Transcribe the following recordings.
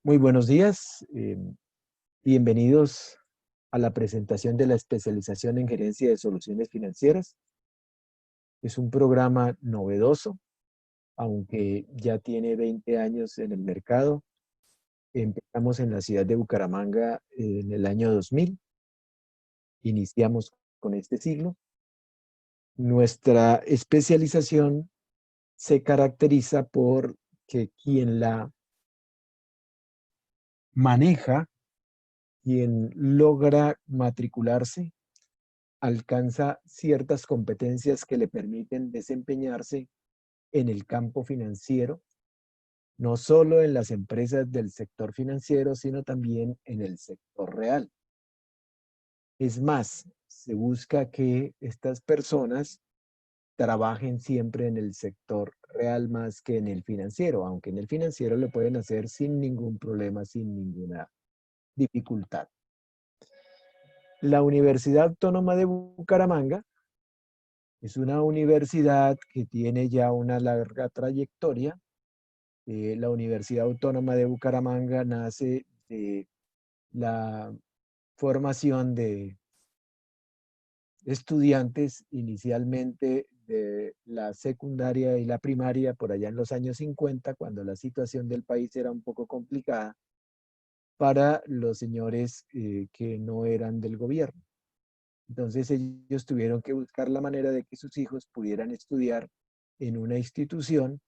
Muy buenos días, bienvenidos a la presentación de la especialización en gerencia de soluciones financieras. Es un programa novedoso, aunque ya tiene 20 años en el mercado. Empezamos en la ciudad de Bucaramanga en el año 2000, iniciamos con este siglo. Nuestra especialización se caracteriza por que quien la maneja, quien logra matricularse, alcanza ciertas competencias que le permiten desempeñarse en el campo financiero, no solo en las empresas del sector financiero, sino también en el sector real. Es más, se busca que estas personas trabajen siempre en el sector real más que en el financiero, aunque en el financiero lo pueden hacer sin ningún problema, sin ninguna dificultad. La Universidad Autónoma de Bucaramanga es una universidad que tiene ya una larga trayectoria. La Universidad Autónoma de Bucaramanga nace de la formación de estudiantes inicialmente de la secundaria y la primaria por allá en los años 50, cuando la situación del país era un poco complicada para los señores que no eran del gobierno. Entonces ellos tuvieron que buscar la manera de que sus hijos pudieran estudiar en una institución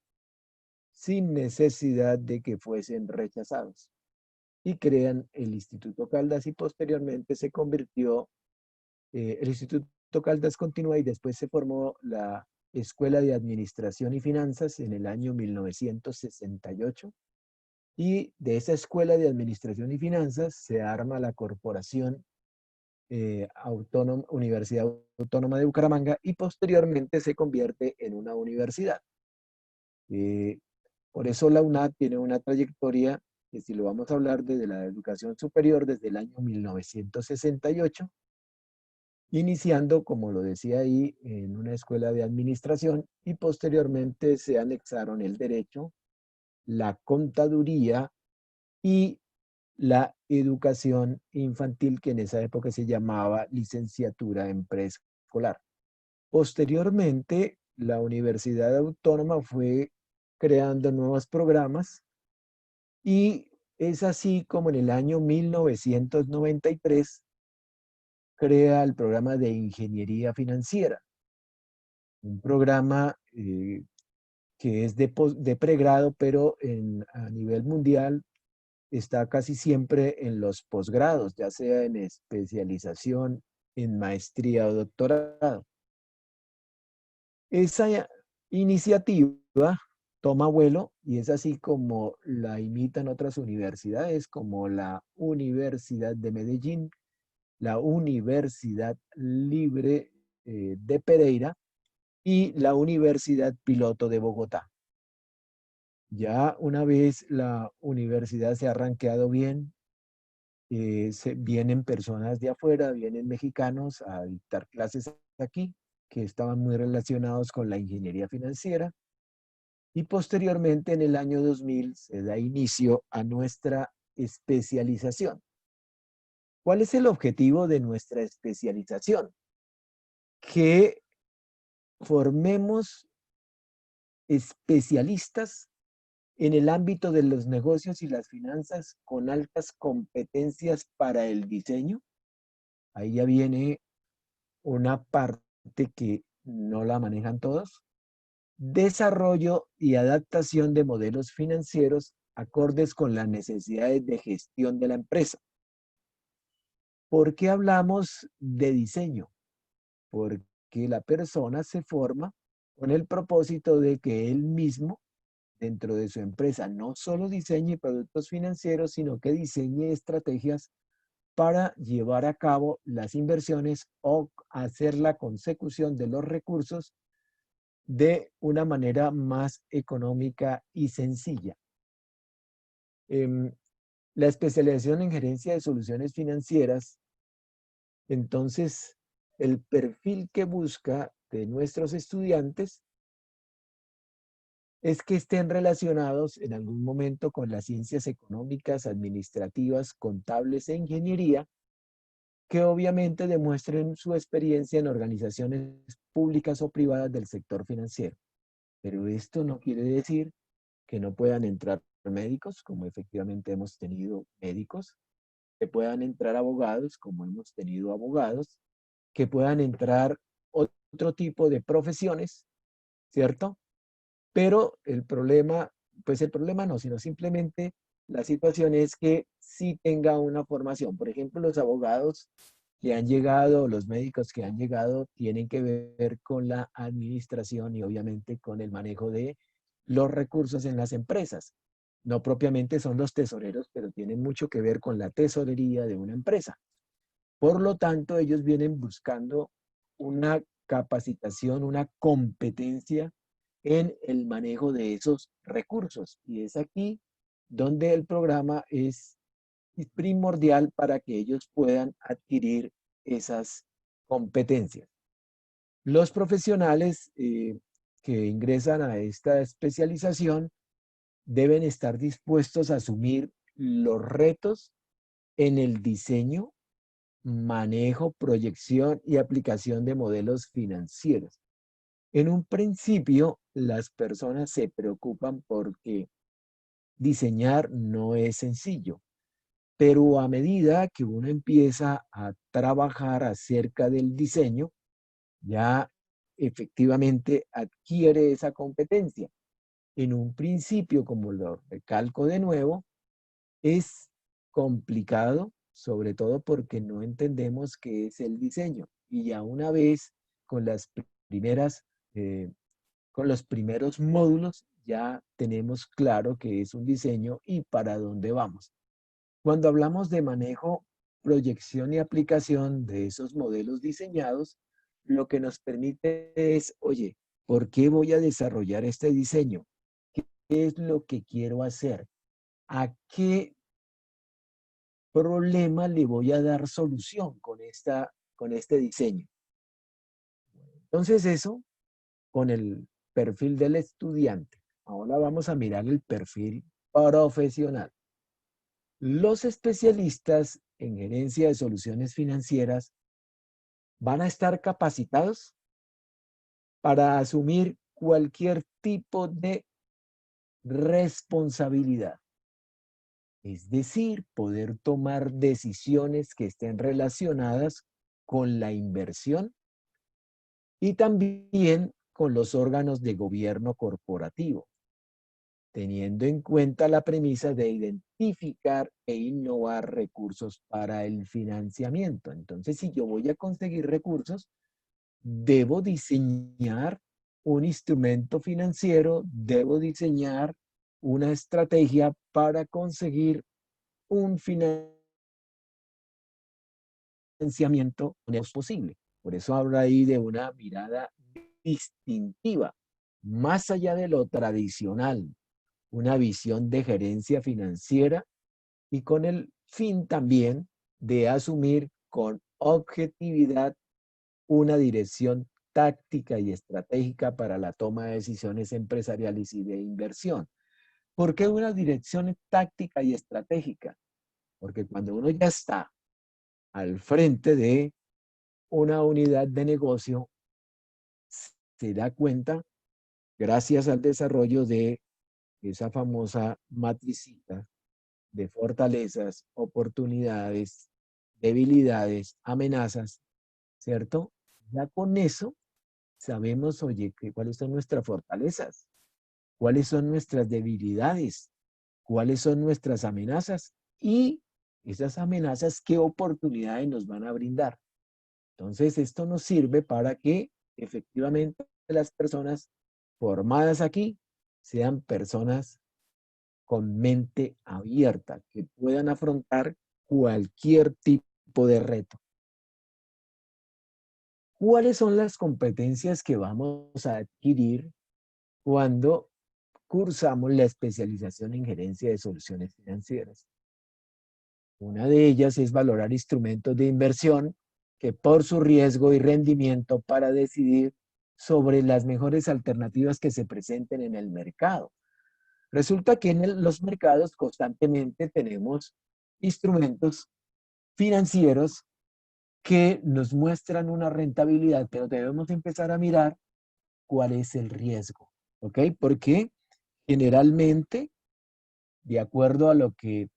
sin necesidad de que fuesen rechazados. Y crean el Instituto Caldas y posteriormente se convirtió, el Instituto Caldas continúa y después se formó la Escuela de Administración y Finanzas en el año 1968. Y de esa Escuela de Administración y Finanzas se arma la Corporación Universidad Autónoma de Bucaramanga y posteriormente se convierte en una universidad. Eh, por eso la UNAD tiene una trayectoria que, si lo vamos a hablar desde la educación superior, desde el año 1968, iniciando, como lo decía ahí, en una escuela de administración y posteriormente se anexaron el derecho, la contaduría y la educación infantil, que en esa época se llamaba licenciatura en preescolar. Posteriormente, la Universidad Autónoma fue creando nuevos programas y es así como en el año 1993 crea el programa de ingeniería financiera, un programa que es de pregrado, pero a nivel mundial está casi siempre en los posgrados, ya sea en especialización, en maestría o doctorado. Esa iniciativa toma vuelo y es así como la imitan otras universidades como la Universidad de Medellín, la Universidad Libre de Pereira y la Universidad Piloto de Bogotá. Ya una vez la universidad se ha rankeado bien, vienen personas de afuera, vienen mexicanos a dictar clases aquí que estaban muy relacionados con la ingeniería financiera. Y posteriormente, en el año 2000, se da inicio a nuestra especialización. ¿Cuál es el objetivo de nuestra especialización? Que formemos especialistas en el ámbito de los negocios y las finanzas con altas competencias para el diseño. Ahí ya viene una parte que no la manejan todos. Desarrollo y adaptación de modelos financieros acordes con las necesidades de gestión de la empresa. ¿Por qué hablamos de diseño? Porque la persona se forma con el propósito de que él mismo, dentro de su empresa, no solo diseñe productos financieros, sino que diseñe estrategias para llevar a cabo las inversiones o hacer la consecución de los recursos de una manera más económica y sencilla. La especialización en gerencia de soluciones financieras, entonces, el perfil que busca de nuestros estudiantes es que estén relacionados en algún momento con las ciencias económicas, administrativas, contables e ingeniería, que obviamente demuestren su experiencia en organizaciones públicas o privadas del sector financiero. Pero esto no quiere decir que no puedan entrar médicos, como efectivamente hemos tenido médicos, que puedan entrar abogados, como hemos tenido abogados, que puedan entrar otro tipo de profesiones, ¿cierto? Pero el problema, pues el problema no, sino simplemente la situación es que sí tenga una formación. Por ejemplo, los abogados que han llegado, los médicos que han llegado, tienen que ver con la administración y obviamente con el manejo de los recursos en las empresas. No propiamente son los tesoreros, pero tienen mucho que ver con la tesorería de una empresa. Por lo tanto, ellos vienen buscando una capacitación, una competencia en el manejo de esos recursos. Y es aquí donde el programa es primordial para que ellos puedan adquirir esas competencias. Los profesionales que ingresan a esta especialización deben estar dispuestos a asumir los retos en el diseño, manejo, proyección y aplicación de modelos financieros. En un principio, las personas se preocupan porque diseñar no es sencillo, pero a medida que uno empieza a trabajar acerca del diseño, ya efectivamente adquiere esa competencia. En un principio, como lo recalco de nuevo, es complicado, sobre todo porque no entendemos qué es el diseño. Y ya una vez con las primeras, eh, con los primeros módulos, ya tenemos claro qué es un diseño y para dónde vamos. Cuando hablamos de manejo, proyección y aplicación de esos modelos diseñados, lo que nos permite es, oye, ¿por qué voy a desarrollar este diseño? ¿Qué es lo que quiero hacer? ¿A qué problema le voy a dar solución con este diseño? Entonces eso con el perfil del estudiante. Ahora vamos a mirar el perfil profesional. Los especialistas en gerencia de soluciones financieras van a estar capacitados para asumir cualquier tipo de responsabilidad. Es decir, poder tomar decisiones que estén relacionadas con la inversión y también con los órganos de gobierno corporativo, teniendo en cuenta la premisa de identificar e innovar recursos para el financiamiento. Entonces, si yo voy a conseguir recursos, debo diseñar un instrumento financiero, debo diseñar una estrategia para conseguir un financiamiento lo menos posible. Por eso hablo ahí de una mirada distintiva, más allá de lo tradicional, una visión de gerencia financiera y con el fin también de asumir con objetividad una dirección táctica y estratégica para la toma de decisiones empresariales y de inversión. ¿Por qué una dirección táctica y estratégica? Porque cuando uno ya está al frente de una unidad de negocio, se da cuenta, gracias al desarrollo de esa famosa matricita de fortalezas, oportunidades, debilidades, amenazas, ¿cierto? Ya con eso sabemos, oye, cuáles son nuestras fortalezas, cuáles son nuestras debilidades, cuáles son nuestras amenazas y esas amenazas, qué oportunidades nos van a brindar. Entonces, esto nos sirve para que efectivamente las personas formadas aquí sean personas con mente abierta, que puedan afrontar cualquier tipo de reto. ¿Cuáles son las competencias que vamos a adquirir cuando cursamos la especialización en gerencia de soluciones financieras? Una de ellas es valorar instrumentos de inversión que por su riesgo y rendimiento para decidir sobre las mejores alternativas que se presenten en el mercado. Resulta que en los mercados constantemente tenemos instrumentos financieros que nos muestran una rentabilidad, pero debemos empezar a mirar cuál es el riesgo, ¿ok? Porque generalmente, de acuerdo a lo que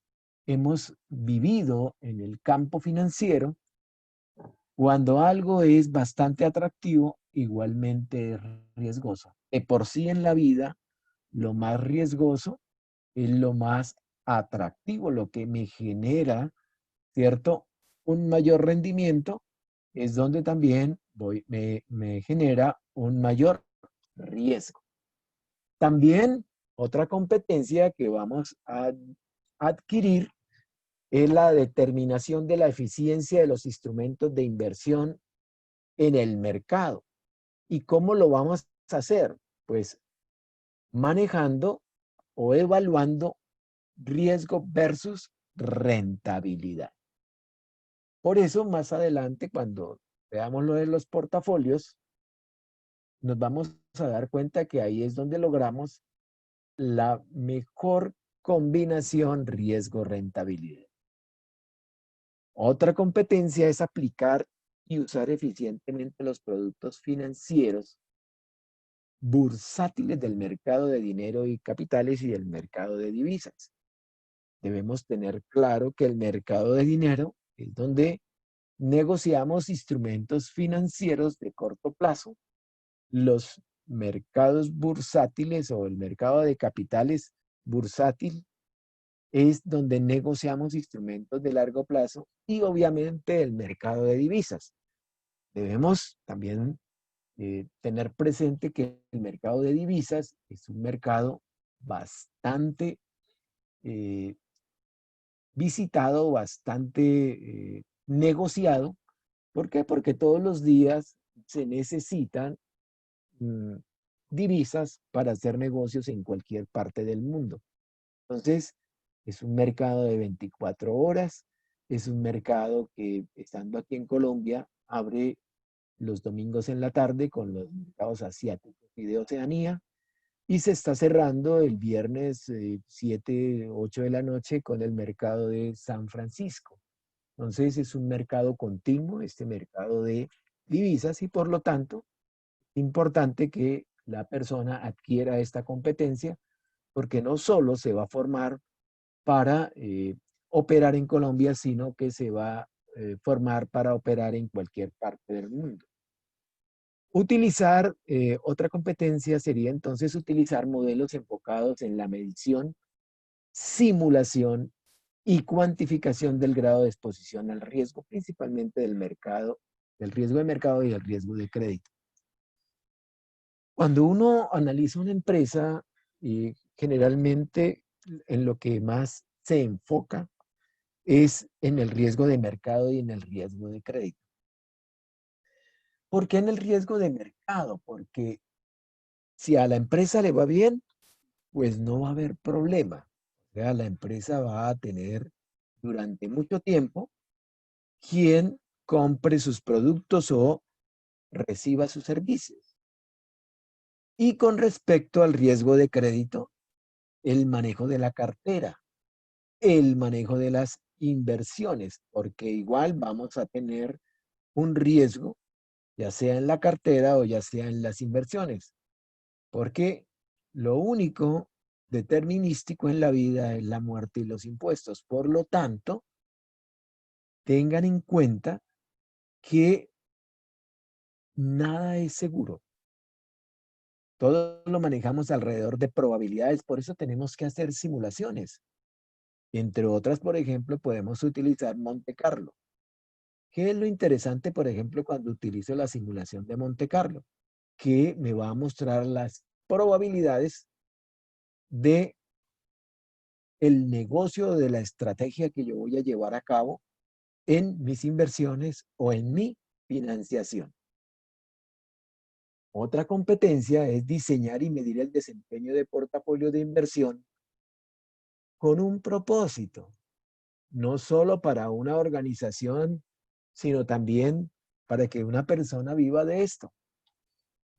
hemos vivido en el campo financiero, cuando algo es bastante atractivo, igualmente es riesgoso. De por sí en la vida, lo más riesgoso es lo más atractivo, lo que me genera, ¿cierto? Un mayor rendimiento es donde también me genera un mayor riesgo. También otra competencia que vamos a adquirir es la determinación de la eficiencia de los instrumentos de inversión en el mercado. ¿Y cómo lo vamos a hacer? Pues manejando o evaluando riesgo versus rentabilidad. Por eso, más adelante, cuando veamos lo de los portafolios, nos vamos a dar cuenta que ahí es donde logramos la mejor combinación riesgo-rentabilidad. Otra competencia es aplicar y usar eficientemente los productos financieros bursátiles del mercado de dinero y capitales y del mercado de divisas. Debemos tener claro que el mercado de dinero es donde negociamos instrumentos financieros de corto plazo. Los mercados bursátiles o el mercado de capitales bursátil es donde negociamos instrumentos de largo plazo y obviamente el mercado de divisas. Debemos también tener presente que el mercado de divisas es un mercado bastante eh, visitado, bastante negociado. ¿Por qué? Porque todos los días se necesitan mm, divisas para hacer negocios en cualquier parte del mundo. Entonces, es un mercado de 24 horas, es un mercado que, estando aquí en Colombia, abre los domingos en la tarde con los mercados asiáticos y de Oceanía, y se está cerrando el viernes 7, 8 de la noche con el mercado de San Francisco. Entonces, es un mercado continuo, este mercado de divisas, y por lo tanto, importante que la persona adquiera esta competencia, porque no solo se va a formar para operar en Colombia, sino que se va a formar para operar en cualquier parte del mundo. Utilizar, otra competencia sería entonces utilizar modelos enfocados en la medición, simulación y cuantificación del grado de exposición al riesgo, principalmente del mercado, del riesgo de mercado y del riesgo de crédito. Cuando uno analiza una empresa, y generalmente en lo que más se enfoca es en el riesgo de mercado y en el riesgo de crédito. ¿Por qué en el riesgo de mercado? Porque si a la empresa le va bien, pues no va a haber problema. O sea, la empresa va a tener durante mucho tiempo quien compre sus productos o reciba sus servicios. Y con respecto al riesgo de crédito, el manejo de la cartera, el manejo de las inversiones, porque igual vamos a tener un riesgo, ya sea en la cartera o ya sea en las inversiones, porque lo único determinístico en la vida es la muerte y los impuestos. Por lo tanto, tengan en cuenta que nada es seguro. Todo lo manejamos alrededor de probabilidades, por eso tenemos que hacer simulaciones. Entre otras, por ejemplo, podemos utilizar Monte Carlo. ¿Qué es lo interesante, por ejemplo, cuando utilizo la simulación de Monte Carlo? Que me va a mostrar las probabilidades de el negocio, de la estrategia que yo voy a llevar a cabo en mis inversiones o en mi financiación. Otra competencia es diseñar y medir el desempeño de portafolio de inversión con un propósito, no solo para una organización, sino también para que una persona viva de esto.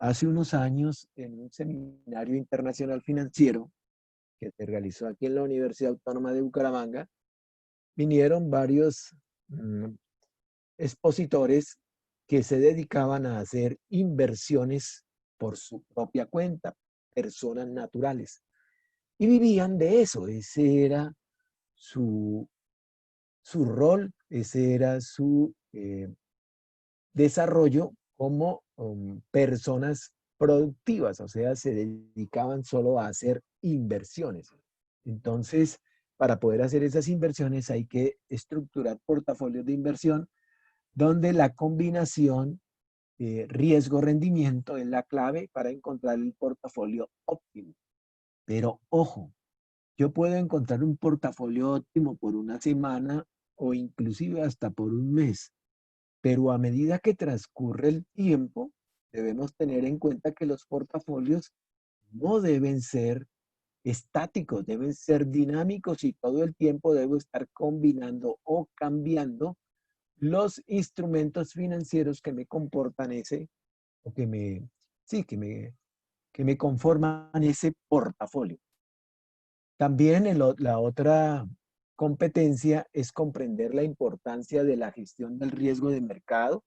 Hace unos años, en un seminario internacional financiero que se realizó aquí en la Universidad Autónoma de Bucaramanga, vinieron varios expositores que se dedicaban a hacer inversiones por su propia cuenta, personas naturales, y vivían de eso. Ese era su, su rol, ese era su desarrollo como personas productivas, o sea, se dedicaban solo a hacer inversiones. Entonces, para poder hacer esas inversiones hay que estructurar portafolios de inversión donde la combinación riesgo-rendimiento es la clave para encontrar el portafolio óptimo. Pero ojo, yo puedo encontrar un portafolio óptimo por una semana o inclusive hasta por un mes, pero a medida que transcurre el tiempo, debemos tener en cuenta que los portafolios no deben ser estáticos, deben ser dinámicos y todo el tiempo debo estar combinando o cambiando los instrumentos financieros que me comportan ese, o que me, sí, que me conforman ese portafolio. También la otra competencia es comprender la importancia de la gestión del riesgo de mercado.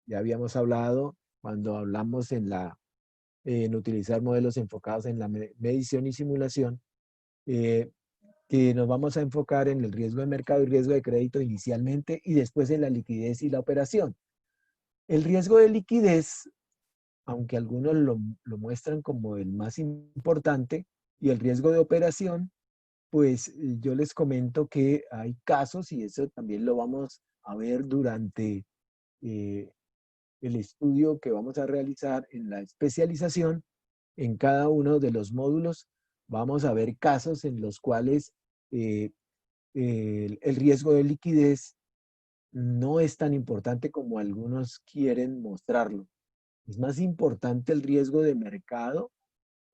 Ya habíamos hablado cuando hablamos en utilizar modelos enfocados en la medición y simulación, eh, que nos vamos a enfocar en el riesgo de mercado y riesgo de crédito inicialmente y después en la liquidez y la operación. El riesgo de liquidez, aunque algunos lo muestran como el más importante, y el riesgo de operación, pues yo les comento que hay casos, y eso también lo vamos a ver durante eh, el estudio que vamos a realizar en la especialización. En cada uno de los módulos vamos a ver casos en los cuales eh, el riesgo de liquidez no es tan importante como algunos quieren mostrarlo. Es más importante el riesgo de mercado,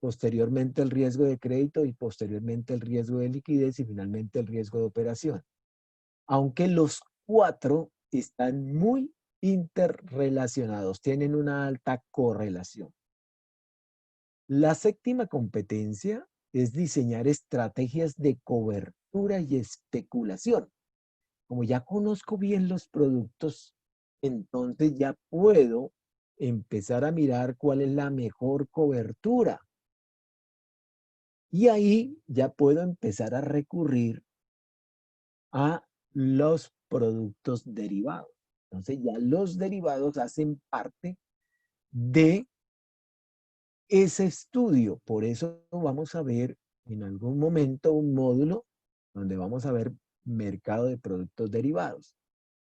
posteriormente el riesgo de crédito y posteriormente el riesgo de liquidez y finalmente el riesgo de operación. Aunque los cuatro están muy interrelacionados, tienen una alta correlación. La séptima competencia es diseñar estrategias de cobertura y especulación. Como ya conozco bien los productos, entonces ya puedo empezar a mirar cuál es la mejor cobertura. Y ahí ya puedo empezar a recurrir a los productos derivados. Entonces ya los derivados hacen parte de ese estudio. Por eso vamos a ver en algún momento un módulo donde vamos a ver mercado de productos derivados.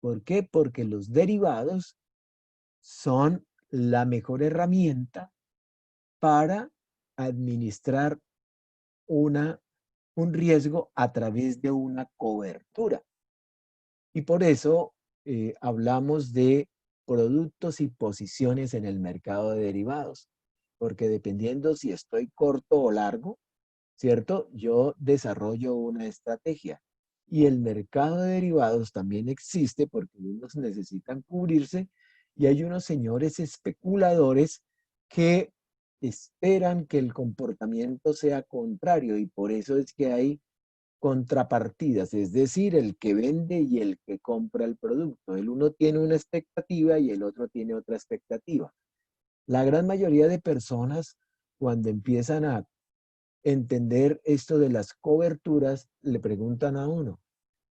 ¿Por qué? Porque los derivados son la mejor herramienta para administrar un riesgo a través de una cobertura. Y por eso hablamos de productos y posiciones en el mercado de derivados, porque dependiendo si estoy corto o largo, ¿cierto? Yo desarrollo una estrategia. Y el mercado de derivados también existe porque unos necesitan cubrirse y hay unos señores especuladores que esperan que el comportamiento sea contrario y por eso es que hay contrapartidas, es decir, el que vende y el que compra el producto. El uno tiene una expectativa y el otro tiene otra expectativa. La gran mayoría de personas, cuando empiezan a entender esto de las coberturas, le preguntan a uno,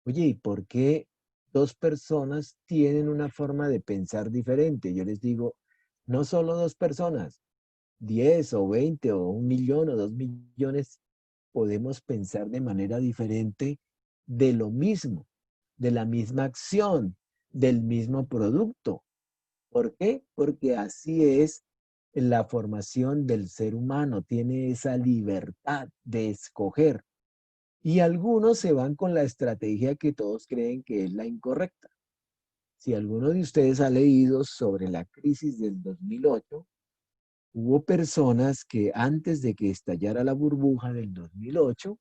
oye, ¿y por qué dos personas tienen una forma de pensar diferente? Yo les digo, no solo dos personas, 10 o 20 o 1 millón o 2 millones podemos pensar de manera diferente de lo mismo, de la misma acción, del mismo producto. ¿Por qué? Porque así es la formación del ser humano, tiene esa libertad de escoger. Y algunos se van con la estrategia que todos creen que es la incorrecta. Si alguno de ustedes ha leído sobre la crisis del 2008, hubo personas que antes de que estallara la burbuja del 2008,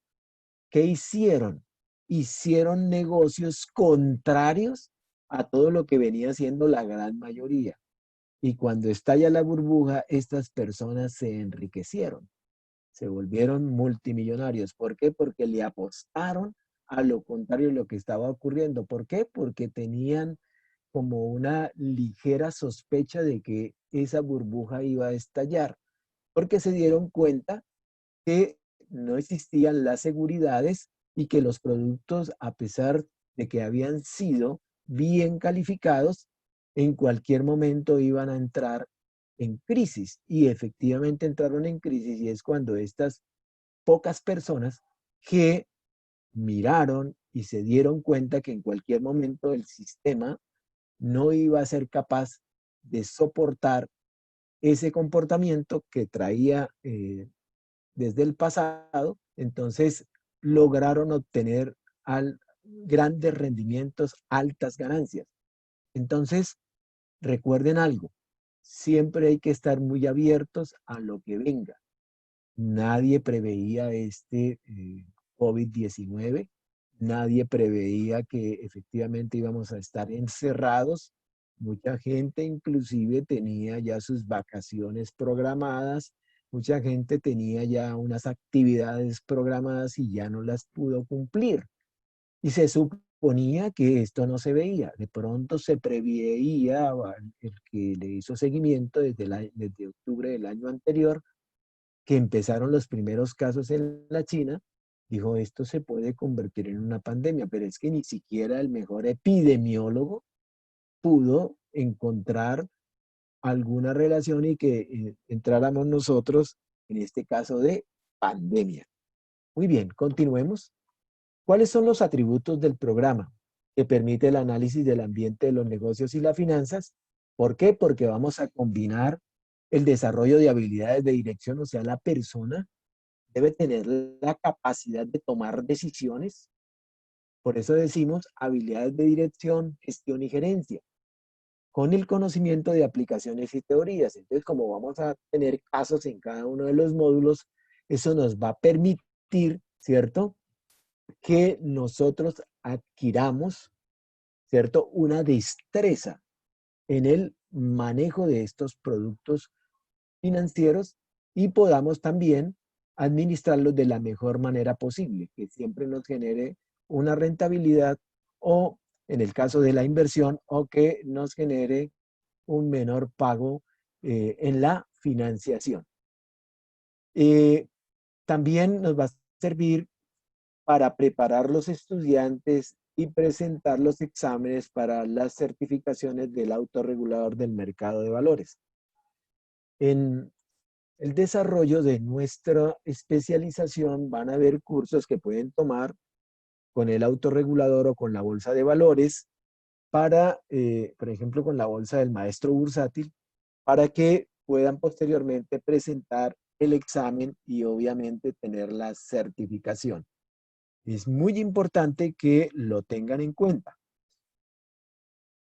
¿qué hicieron? Hicieron negocios contrarios a todo lo que venía siendo la gran mayoría. Y cuando estalla la burbuja, estas personas se enriquecieron, se volvieron multimillonarios. ¿Por qué? Porque le apostaron a lo contrario de lo que estaba ocurriendo. ¿Por qué? Porque tenían como una ligera sospecha de que esa burbuja iba a estallar, porque se dieron cuenta que no existían las seguridades y que los productos, a pesar de que habían sido bien calificados, en cualquier momento iban a entrar en crisis. Y efectivamente entraron en crisis y es cuando estas pocas personas que miraron y se dieron cuenta que en cualquier momento el sistema no iba a ser capaz de soportar ese comportamiento que traía desde el pasado, entonces lograron obtener grandes rendimientos, altas ganancias. Entonces, recuerden algo, siempre hay que estar muy abiertos a lo que venga. Nadie preveía este COVID-19, nadie preveía que efectivamente íbamos a estar encerrados. Mucha gente inclusive tenía ya sus vacaciones programadas, mucha gente tenía ya unas actividades programadas y ya no las pudo cumplir. Y se suponía que esto no se veía. De pronto se preveía, el que le hizo seguimiento desde octubre del año anterior, que empezaron los primeros casos en la China, dijo, esto se puede convertir en una pandemia, pero es que ni siquiera el mejor epidemiólogo pudo encontrar alguna relación y que entráramos nosotros en este caso de pandemia. Muy bien, continuemos. ¿Cuáles son los atributos del programa que permite el análisis del ambiente de los negocios y las finanzas? ¿Por qué? Porque vamos a combinar el desarrollo de habilidades de dirección, o sea, la persona debe tener la capacidad de tomar decisiones. Por eso decimos habilidades de dirección, gestión y gerencia, con el conocimiento de aplicaciones y teorías. Entonces, como vamos a tener casos en cada uno de los módulos, eso nos va a permitir, ¿cierto?, que nosotros adquiramos, ¿cierto?, una destreza en el manejo de estos productos financieros y podamos también administrarlos de la mejor manera posible, que siempre nos genere una rentabilidad o, en el caso de la inversión, o que nos genere un menor pago en la financiación. También nos va a servir para preparar los estudiantes y presentar los exámenes para las certificaciones del autorregulador del mercado de valores. En el desarrollo de nuestra especialización van a haber cursos que pueden tomar con el autorregulador o con la bolsa de valores para, por ejemplo, con la bolsa del maestro bursátil, para que puedan posteriormente presentar el examen y obviamente tener la certificación. Es muy importante que lo tengan en cuenta.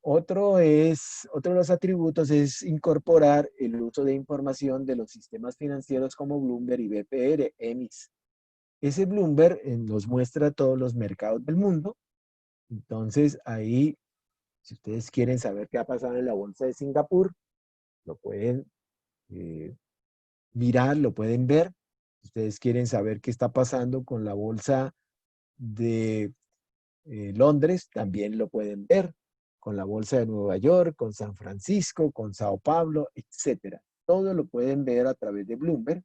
Otro de los atributos es incorporar el uso de información de los sistemas financieros como Bloomberg y BPR, EMIS. Ese Bloomberg nos muestra todos los mercados del mundo. Entonces, ahí, si ustedes quieren saber qué ha pasado en la bolsa de Singapur, lo pueden mirar, lo pueden ver. Si ustedes quieren saber qué está pasando con la bolsa de Londres, también lo pueden ver, con la bolsa de Nueva York, con San Francisco, con Sao Paulo, etcétera. Todo lo pueden ver a través de Bloomberg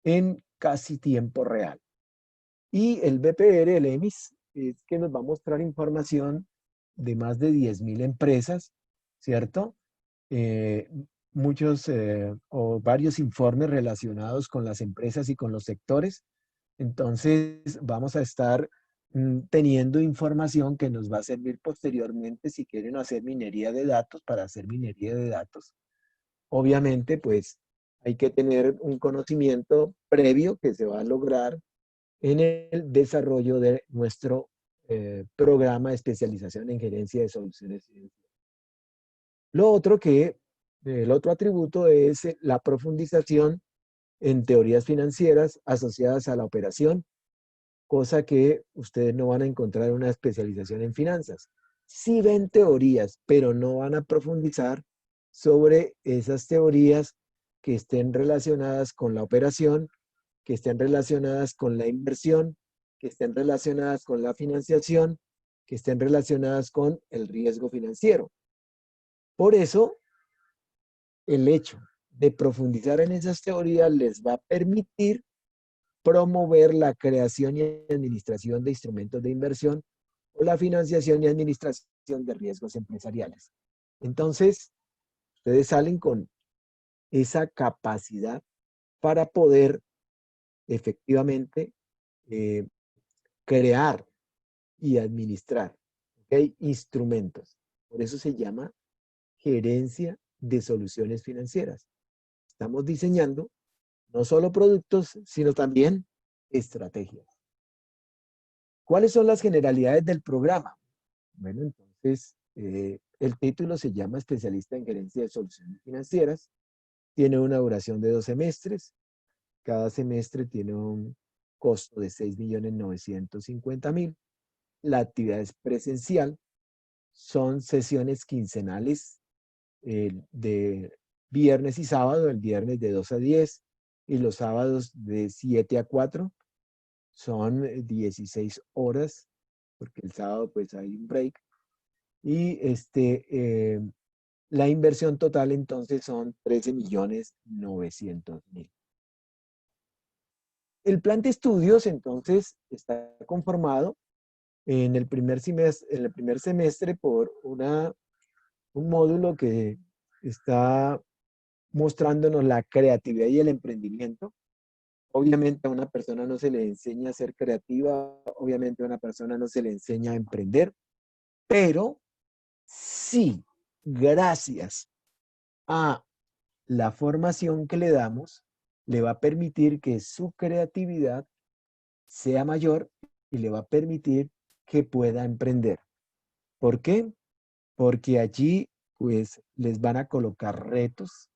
en casi tiempo real. Y el BPR, el EMIS, es que nos va a mostrar información de más de 10.000 empresas, ¿cierto? Eh, muchos o varios informes relacionados con las empresas y con los sectores. Entonces, vamos a estar teniendo información que nos va a servir posteriormente si quieren hacer minería de datos, para hacer minería de datos. Obviamente, pues hay que tener un conocimiento previo que se va a lograr en el desarrollo de nuestro programa de especialización en gerencia de soluciones financieras. El otro atributo es la profundización en teorías financieras asociadas a la operación, cosa que ustedes no van a encontrar en una especialización en finanzas. Sí ven teorías, pero no van a profundizar sobre esas teorías que estén relacionadas con la operación, que estén relacionadas con la inversión, que estén relacionadas con la financiación, que estén relacionadas con el riesgo financiero. Por eso, el hecho de profundizar en esas teorías les va a permitir promover la creación y administración de instrumentos de inversión o la financiación y administración de riesgos empresariales. Entonces, ustedes salen con esa capacidad para poder efectivamente eh, crear y administrar, ¿okay?, instrumentos. Por eso se llama gerencia de soluciones financieras. Estamos diseñando no solo productos, sino también estrategias. ¿Cuáles son las generalidades del programa? Bueno, entonces, el título se llama Especialista en Gerencia de Soluciones Financieras. Tiene una duración de 2 semestres. Cada semestre tiene un costo de 6.950.000. La actividad es presencial. Son sesiones quincenales de viernes y sábado. El viernes de 2 a 10 y los sábados de 7 a 4. Son 16 horas, porque el sábado pues hay un break. Y la inversión total entonces son 13.900.000. El plan de estudios entonces está conformado en el primer semestre por un módulo que está mostrándonos la creatividad y el emprendimiento. Obviamente a una persona no se le enseña a ser creativa, obviamente a una persona no se le enseña a emprender, pero sí, gracias a la formación que le damos, le va a permitir que su creatividad sea mayor y le va a permitir que pueda emprender. ¿Por qué? Porque allí pues les van a colocar retos.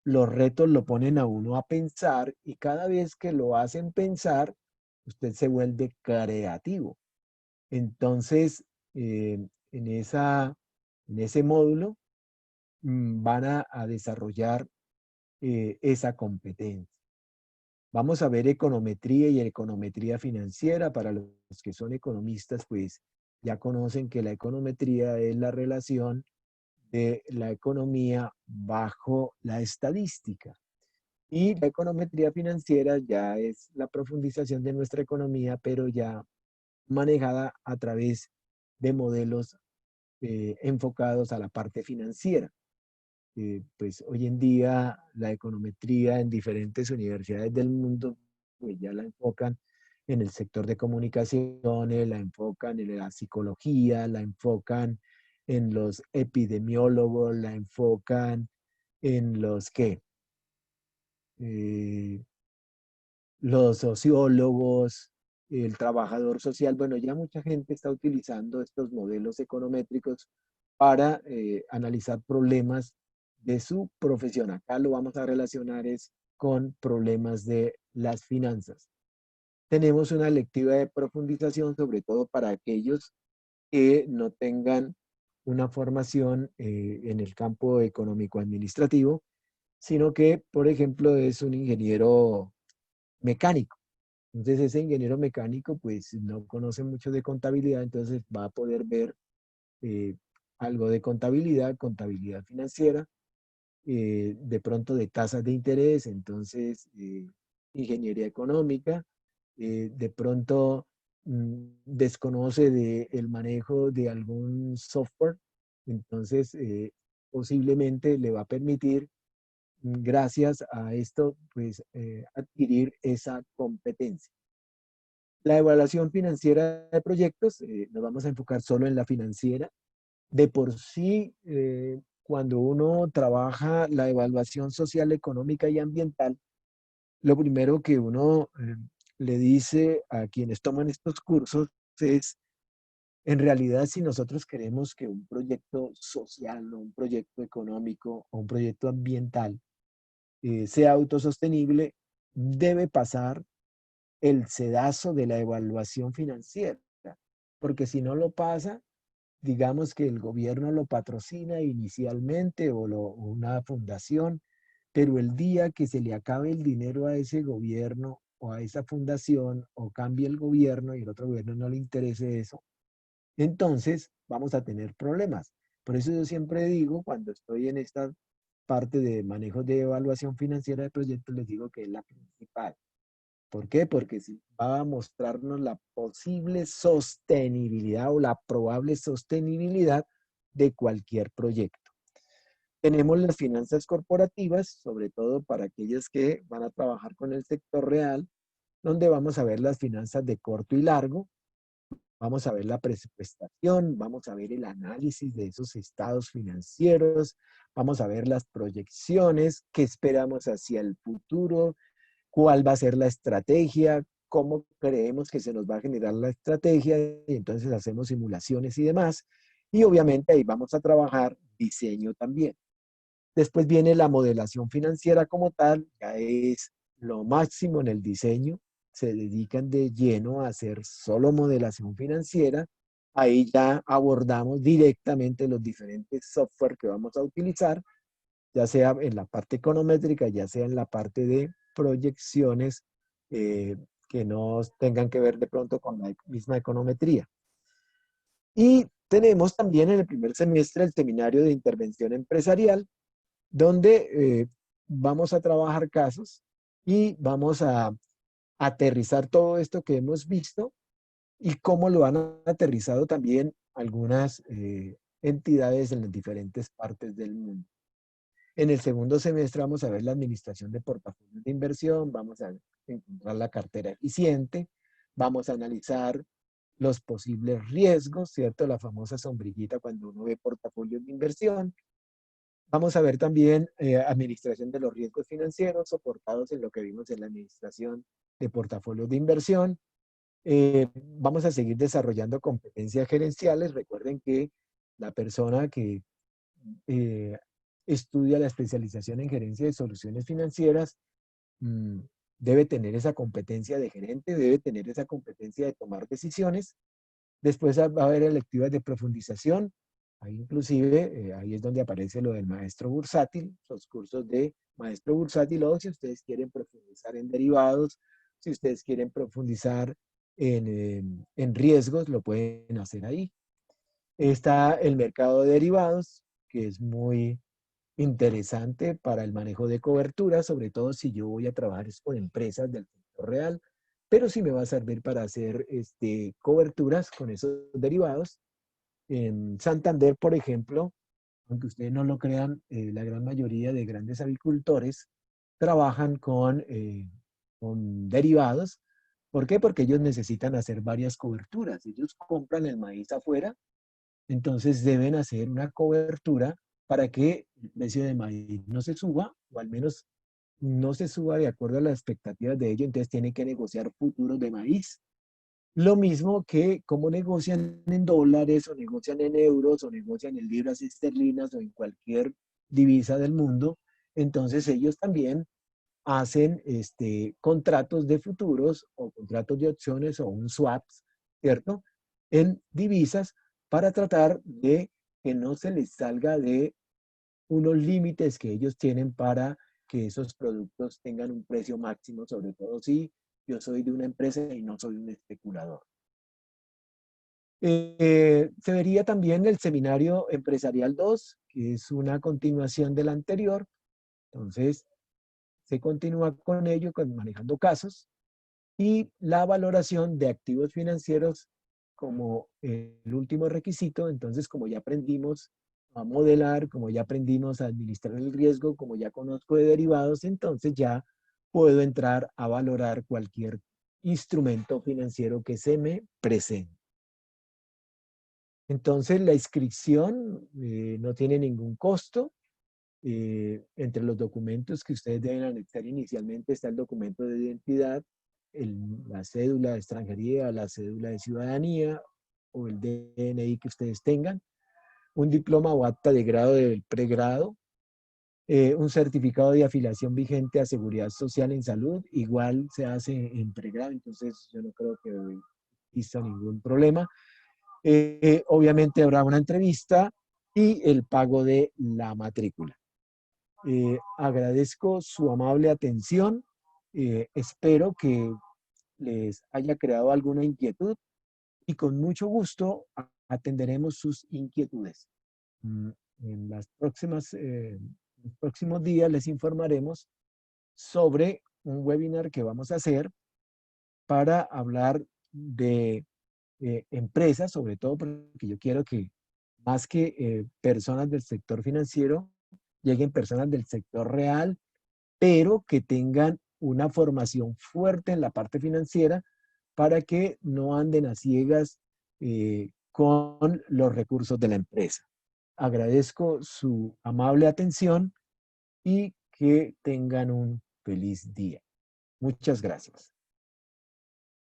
Los retos lo ponen a uno a pensar y cada vez que lo hacen pensar, usted se vuelve creativo. Entonces, en ese módulo van a desarrollar esa competencia. Vamos a ver econometría y econometría financiera. Para los que son economistas, pues ya conocen que la econometría es la relación de la economía bajo la estadística. Y la econometría financiera ya es la profundización de nuestra economía, pero ya manejada a través de modelos enfocados a la parte financiera. Pues hoy en día la econometría en diferentes universidades del mundo pues ya la enfocan en el sector de comunicaciones, la enfocan en la psicología, la enfocan en los epidemiólogos, la enfocan en los que los sociólogos, el trabajador social. Bueno, ya mucha gente está utilizando estos modelos econométricos para analizar problemas de su profesión. Acá lo vamos a relacionar es con problemas de las finanzas. Tenemos una lectiva de profundización, sobre todo para aquellos que no tengan una formación en el campo económico-administrativo, sino que, por ejemplo, es un ingeniero mecánico. Entonces ese ingeniero mecánico pues no conoce mucho de contabilidad, entonces va a poder ver eh, algo de contabilidad, contabilidad financiera, de pronto de tasas de interés, entonces ingeniería económica, de pronto desconoce el manejo de algún software, entonces posiblemente le va a permitir, gracias a esto, pues adquirir esa competencia. La evaluación financiera de proyectos, nos vamos a enfocar solo en la financiera. De por sí, cuando uno trabaja la evaluación social, económica y ambiental, lo primero que uno le dice a quienes toman estos cursos es, en realidad, si nosotros queremos que un proyecto social o un proyecto económico o un proyecto ambiental sea autosostenible, debe pasar el sedazo de la evaluación financiera, porque si no lo pasa, digamos que el gobierno lo patrocina inicialmente o una fundación, pero el día que se le acabe el dinero a ese gobierno o a esa fundación o cambie el gobierno y el otro gobierno no le interese eso, entonces vamos a tener problemas. Por eso yo siempre digo, cuando estoy en esta parte de manejo de evaluación financiera de proyectos, les digo que es la principal. ¿Por qué? Porque si va a mostrarnos la posible sostenibilidad o la probable sostenibilidad de cualquier proyecto. Tenemos las finanzas corporativas, sobre todo para aquellos que van a trabajar con el sector real, donde vamos a ver las finanzas de corto y largo, vamos a ver la presupuestación, vamos a ver el análisis de esos estados financieros, vamos a ver las proyecciones, qué esperamos hacia el futuro, cuál va a ser la estrategia, cómo creemos que se nos va a generar la estrategia, y entonces hacemos simulaciones y demás. Y obviamente ahí vamos a trabajar diseño también. Después viene la modelación financiera como tal, ya es lo máximo en el diseño, se dedican de lleno a hacer solo modelación financiera. Ahí ya abordamos directamente los diferentes software que vamos a utilizar, ya sea en la parte econométrica, ya sea en la parte de proyecciones que no tengan que ver de pronto con la misma econometría. Y tenemos también en el primer semestre el seminario de intervención empresarial, donde vamos a trabajar casos y vamos a aterrizar todo esto que hemos visto y cómo lo han aterrizado también algunas entidades en las diferentes partes del mundo. En el segundo semestre vamos a ver la administración de portafolios de inversión, vamos a encontrar la cartera eficiente, vamos a analizar los posibles riesgos, ¿cierto? La famosa sombrillita cuando uno ve portafolios de inversión. Vamos a ver también administración de los riesgos financieros soportados en lo que vimos en la administración de portafolios de inversión. Vamos a seguir desarrollando competencias gerenciales. Recuerden que la persona que eh, estudia la especialización en gerencia de soluciones financieras mmm, debe tener esa competencia de gerente, debe tener esa competencia de tomar decisiones. Después va a haber electivas de profundización. Ahí inclusive, ahí es donde aparece lo del maestro bursátil, los cursos de maestro bursátil, o si ustedes quieren profundizar en derivados, si ustedes quieren profundizar en riesgos, lo pueden hacer ahí. Está el mercado de derivados, que es muy interesante para el manejo de cobertura, sobre todo si yo voy a trabajar con empresas del sector real, pero sí me va a servir para hacer coberturas con esos derivados. En Santander, por ejemplo, aunque ustedes no lo crean, la gran mayoría de grandes avicultores trabajan con derivados. ¿Por qué? Porque ellos necesitan hacer varias coberturas. Ellos compran el maíz afuera, entonces deben hacer una cobertura para que el precio de maíz no se suba, o al menos no se suba de acuerdo a las expectativas de ellos, entonces tienen que negociar futuros de maíz. Lo mismo que cómo negocian en dólares, o negocian en euros, o negocian en libras esterlinas, o en cualquier divisa del mundo. Entonces ellos también hacen contratos de futuros o contratos de opciones o un swaps, ¿cierto? En divisas para tratar de que no se les salga de unos límites que ellos tienen para que esos productos tengan un precio máximo, sobre todo si yo soy de una empresa y no soy un especulador. Se vería también el seminario empresarial 2, que es una continuación del anterior. Entonces, se continúa con ello, manejando casos, y la valoración de activos financieros como el último requisito. Entonces, como ya aprendimos a modelar, como ya aprendimos a administrar el riesgo, como ya conozco de derivados, entonces ya puedo entrar a valorar cualquier instrumento financiero que se me presente. Entonces, la inscripción no tiene ningún costo. Entre los documentos que ustedes deben anexar inicialmente está el documento de identidad, la cédula de extranjería, la cédula de ciudadanía o el DNI que ustedes tengan, un diploma o acta de grado del pregrado, un certificado de afiliación vigente a Seguridad Social en Salud, igual se hace en pregrado, entonces yo no creo que exista ningún problema. Obviamente habrá una entrevista y el pago de la matrícula. Agradezco su amable atención. Espero que les haya creado alguna inquietud y con mucho gusto atenderemos sus inquietudes. Mm, En los próximos días les informaremos sobre un webinar que vamos a hacer para hablar de empresas, sobre todo porque yo quiero que más que personas del sector financiero, lleguen personas del sector real, pero que tengan una formación fuerte en la parte financiera para que no anden a ciegas con los recursos de la empresa. Agradezco su amable atención y que tengan un feliz día. Muchas gracias.